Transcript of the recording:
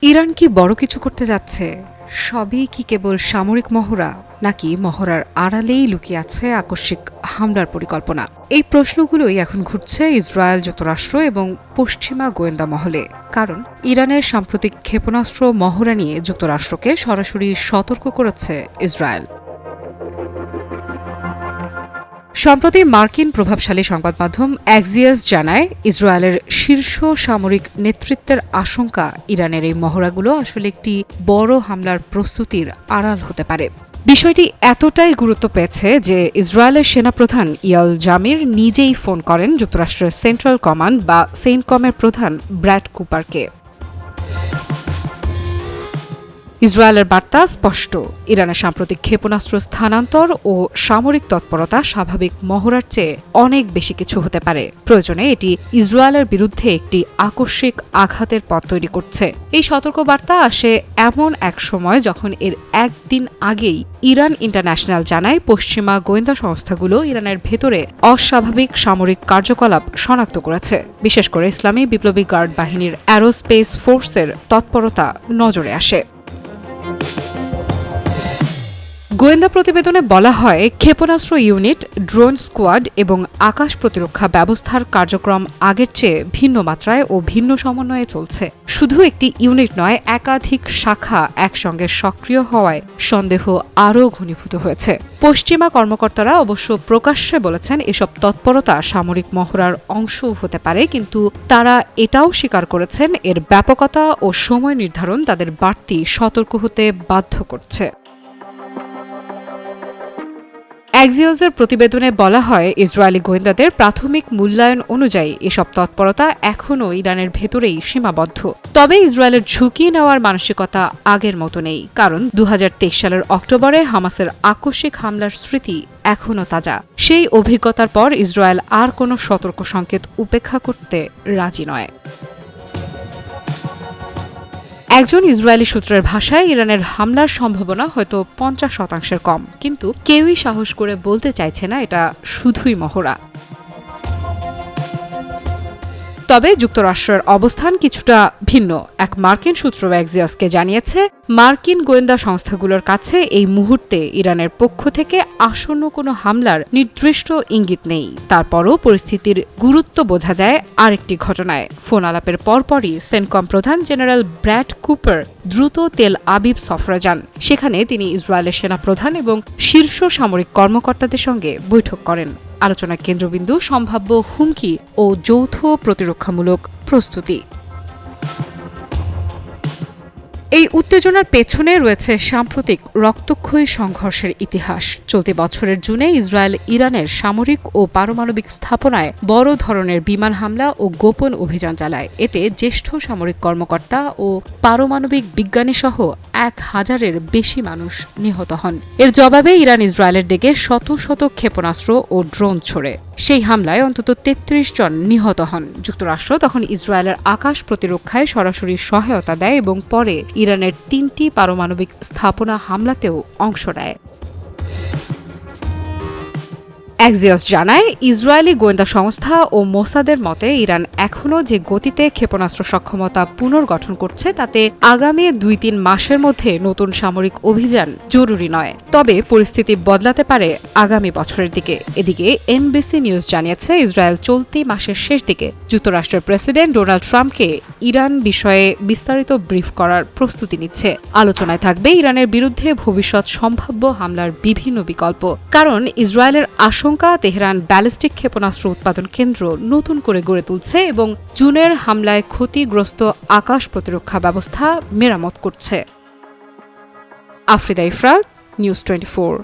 Iran কি বড় কিছু করতে যাচ্ছে? সবই কি কেবল সামরিক মহড়া, নাকি মহড়ার আড়ালেই লুকিয়ে আছে আকস্মিক হামলার পরিকল্পনা? এই প্রশ্নগুলোই এখন ঘুরছে ইসরায়েল, যুক্তরাষ্ট্র এবং পশ্চিমা গোয়েন্দা মহলে। কারণ ইরানের সাম্প্রতিক ক্ষেপণাস্ত্র মহড়া নিয়ে যুক্তরাষ্ট্রকে সরাসরি সতর্ক করেছে ইসরায়েল। সম্প্রতি মার্কিন প্রভাবশালী সংবাদ মাধ্যম অ্যাক্সিয়াস জানায়, ইসরায়েলের শীর্ষ সামরিক নেতৃত্বের আশঙ্কা ইরানের এই মহড়াগুলো আসলে একটি বড় হামলার প্রস্তুতির আড়াল হতে পারে। বিষয়টি এতটাই গুরুত্ব পেয়েছে যে ইসরায়েলের সেনাপ্রধান ইয়াল জামির নিজেই ফোন করেন যুক্তরাষ্ট্রের সেন্ট্রাল কমান্ড বা সেন্টকমের প্রধান ব্র্যাড কুপারকে। ইসরায়েলের বার্তা স্পষ্ট, ইরানের সাম্প্রতিক ক্ষেপণাস্ত্র স্থানান্তর ও সামরিক তৎপরতা স্বাভাবিক মহড়ার চেয়ে অনেক বেশি কিছু হতে পারে। প্রয়োজনে এটি ইসরায়েলের বিরুদ্ধে একটি আকস্মিক আঘাতের পথ তৈরি করছে। এই সতর্কবার্তা আসে এমন এক সময় যখন এর একদিন আগেই ইরান ইন্টারন্যাশনাল জানায়, পশ্চিমা গোয়েন্দা সংস্থাগুলো ইরানের ভেতরে অস্বাভাবিক সামরিক কার্যকলাপ শনাক্ত করেছে। বিশেষ করে ইসলামী বিপ্লবী গার্ড বাহিনীর অ্যারোস্পেস ফোর্সের তৎপরতা নজরে আসে। গোয়েন্দা প্রতিবেদনে বলা হয়, ক্ষেপণাস্ত্র ইউনিট, ড্রোন স্কোয়াড এবং আকাশ প্রতিরক্ষা ব্যবস্থার কার্যক্রম আগের চেয়ে ভিন্ন মাত্রায় ও ভিন্ন সমন্বয়ে চলছে। শুধু একটি ইউনিট নয়, একাধিক শাখা একসঙ্গে সক্রিয় হওয়ায় সন্দেহ আরও ঘনীভূত হয়েছে। পশ্চিমা কর্মকর্তারা অবশ্য প্রকাশ্যে বলেছেন, এসব তৎপরতা সামরিক মহড়ার অংশও হতে পারে, কিন্তু তারা এটাও স্বীকার করেছেন এর ব্যাপকতা ও সময় নির্ধারণ তাদের বাড়তি সতর্ক হতে বাধ্য করছে। অ্যাক্সিওসের প্রতিবেদনে বলা হয়, ইসরায়েলি গোয়েন্দাদের প্রাথমিক মূল্যায়ন অনুযায়ী এসব তৎপরতা এখনও ইরানের ভেতরেই সীমাবদ্ধ। তবে ইসরায়েলের ঝুঁকি নেওয়ার মানসিকতা আগের মতো নেই, কারণ 2023 সালের অক্টোবরে হামাসের আকস্মিক হামলার স্মৃতি এখনও তাজা। সেই অভিজ্ঞতার পর ইসরায়েল আর কোনো সতর্ক সংকেত উপেক্ষা করতে রাজি নয়। একজন ইসরায়েলি সূত্রের ভাষায়, ইরানের হামলার সম্ভাবনা হয়তো 50% কম, কিন্তু কেউই সাহস করে বলতে চাইছে না এটা শুধুই মহড়া। তবে যুক্তরাষ্ট্রের অবস্থান কিছুটা ভিন্ন। এক মার্কিন সূত্র অ্যাক্সিওসকে জানিয়েছে, মার্কিন গোয়েন্দা সংস্থাগুলোর কাছে এই মুহূর্তে ইরানের পক্ষ থেকে আসন্ন কোনো হামলার নির্দিষ্ট ইঙ্গিত নেই। তারপরও পরিস্থিতির গুরুত্ব বোঝা যায় আরেকটি ঘটনায়। ফোন আলাপের পরপরই সেন্টকম প্রধান জেনারেল ব্র্যাড কুপার দ্রুত তেল আবিব সফরে যান। সেখানে তিনি ইসরায়েলের সেনাপ্রধান এবং শীর্ষ সামরিক কর্মকর্তাদের সঙ্গে বৈঠক করেন। আলোচনার কেন্দ্রবিন্দু সম্ভাব্য হুমকি ও যৌথ প্রতিরক্ষামূলক প্রস্তুতি। এই উত্তেজনার পেছনে রয়েছে সাম্প্রতিক রক্তক্ষয়ী সংঘর্ষের ইতিহাস। চলতি বছরের জুনে ইসরায়েল ইরানের সামরিক ও পারমাণবিক স্থাপনায় বড় ধরনের বিমান হামলা ও গোপন অভিযান চালায়। এতে জ্যেষ্ঠ সামরিক কর্মকর্তা ও পারমাণবিক বিজ্ঞানীসহ 1000-এর বেশি মানুষ নিহত হন। এর জবাবে ইরান ইসরায়েলের দিকে শত শত ক্ষেপণাস্ত্র ও ড্রোন ছোড়ে। সেই হামলায় অন্তত 33 জন নিহত হন। যুক্তরাষ্ট্র তখন ইসরায়েলের আকাশ প্রতিরক্ষায় সরাসরি সহায়তা দেয় এবং পরে ইরানের 3টি পারমাণবিক স্থাপনা হামলাতেও অংশ নেয়। অ্যাক্সিওস জানায়, ইসরায়েলি গোয়েন্দা সংস্থা ও মোসাদের মতে ইরান এখনও যে গতিতে ক্ষেপণাস্ত্র সক্ষমতা পুনর্গঠন করছে, তাতে আগামী 2-3 মাসের মধ্যে নতুন সামরিক অভিযান জরুরি নয়। তবে পরিস্থিতি বদলাতে পারে আগামী বছরের দিকে। এদিকে এনবিসি নিউজ জানিয়েছে, ইসরায়েল চলতি মাসের শেষ দিকে যুক্তরাষ্ট্রের প্রেসিডেন্ট ডোনাল্ড ট্রাম্পকে ইরান বিষয়ে বিস্তারিত ব্রিফ করার প্রস্তুতি নিচ্ছে। আলোচনায় থাকবে ইরানের বিরুদ্ধে ভবিষ্যৎ সম্ভাব্য হামলার বিভিন্ন বিকল্প। কারণ ইসরায়েলের তেহরান ব্যালিস্টিক ক্ষেপণাস্ত্র উৎপাদন কেন্দ্র নতুন করে গড়ে তুলছে এবং জুনের হামলায় ক্ষতিগ্রস্ত আকাশ প্রতিরক্ষা ব্যবস্থা মেরামত করছে। আফ্রিদা ইফরাত, নিউজ 24।